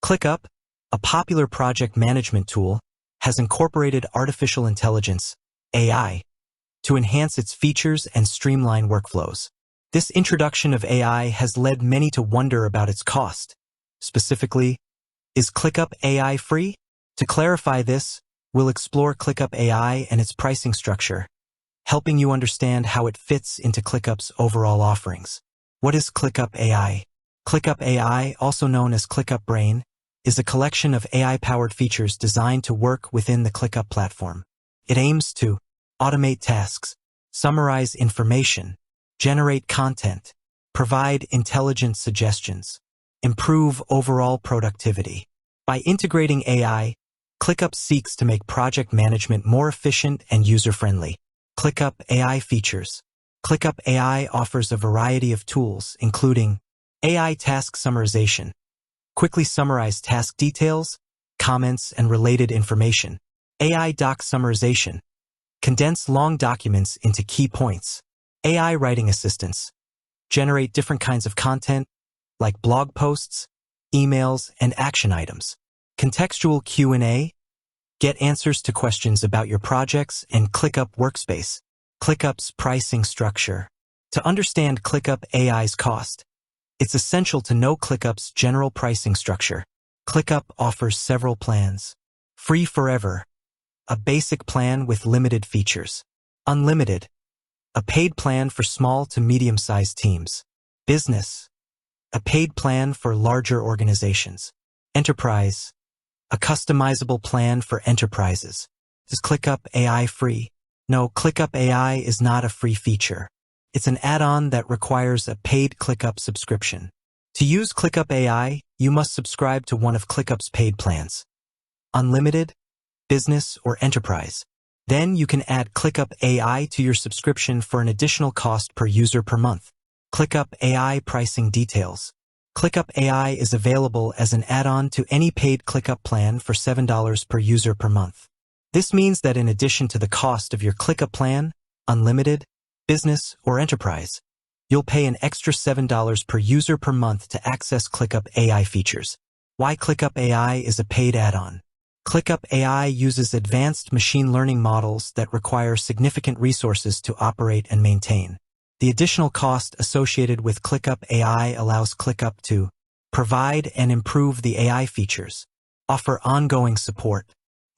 ClickUp, a popular project management tool, has incorporated artificial intelligence, AI, to enhance its features and streamline workflows. This introduction of AI has led many to wonder about its cost. Specifically, is ClickUp AI free? To clarify this, we'll explore ClickUp AI and its pricing structure, helping you understand how it fits into ClickUp's overall offerings. What is ClickUp AI? ClickUp AI, also known as ClickUp Brain, is a collection of AI-powered features designed to work within the ClickUp platform. It aims to automate tasks, summarize information, generate content, provide intelligent suggestions, improve overall productivity. By integrating AI, ClickUp seeks to make project management more efficient and user-friendly. ClickUp AI features. ClickUp AI offers a variety of tools, including AI task summarization, quickly summarize task details, comments, and related information. AI doc summarization, condense long documents into key points. AI writing assistance, generate different kinds of content, like blog posts, emails, and action items. Contextual Q&A, get answers to questions about your projects and ClickUp Workspace. ClickUp's pricing structure. To understand ClickUp AI's cost, it's essential to know ClickUp's general pricing structure. ClickUp offers several plans. Free forever, a basic plan with limited features. Unlimited, a paid plan for small to medium-sized teams. Business, a paid plan for larger organizations. Enterprise, a customizable plan for enterprises. Is ClickUp AI free? No, ClickUp AI is not a free feature. It's an add-on that requires a paid ClickUp subscription. To use ClickUp AI, you must subscribe to one of ClickUp's paid plans. Unlimited, Business, or Enterprise. Then you can add ClickUp AI to your subscription for an additional cost per user per month. ClickUp AI pricing details. ClickUp AI is available as an add-on to any paid ClickUp plan for $7 per user per month. This means that in addition to the cost of your ClickUp plan, Unlimited, Business, or Enterprise, you'll pay an extra $7 per user per month to access ClickUp AI features. Why ClickUp AI is a paid add-on? ClickUp AI uses advanced machine learning models that require significant resources to operate and maintain. The additional cost associated with ClickUp AI allows ClickUp to provide and improve the AI features, offer ongoing support,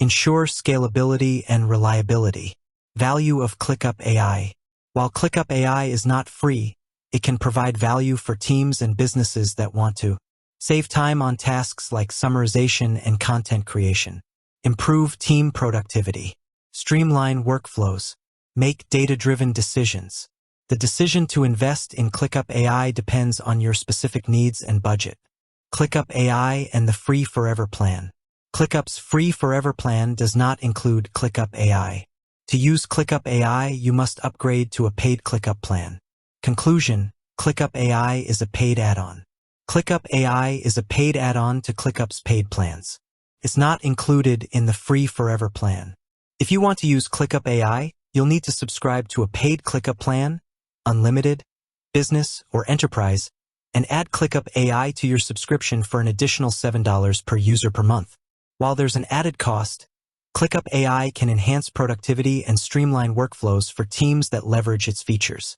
ensure scalability and reliability. Value of ClickUp AI. While ClickUp AI is not free, it can provide value for teams and businesses that want to save time on tasks like summarization and content creation, improve team productivity, streamline workflows, make data-driven decisions. The decision to invest in ClickUp AI depends on your specific needs and budget. ClickUp AI and the Free Forever Plan. ClickUp's Free Forever Plan does not include ClickUp AI. To use ClickUp AI, you must upgrade to a paid ClickUp plan. Conclusion: ClickUp AI is a paid add-on. ClickUp AI is a paid add-on to ClickUp's paid plans. It's not included in the Free Forever Plan. If you want to use ClickUp AI, you'll need to subscribe to a paid ClickUp plan, Unlimited, Business, or Enterprise, and add ClickUp AI to your subscription for an additional $7 per user per month. While there's an added cost, ClickUp AI can enhance productivity and streamline workflows for teams that leverage its features.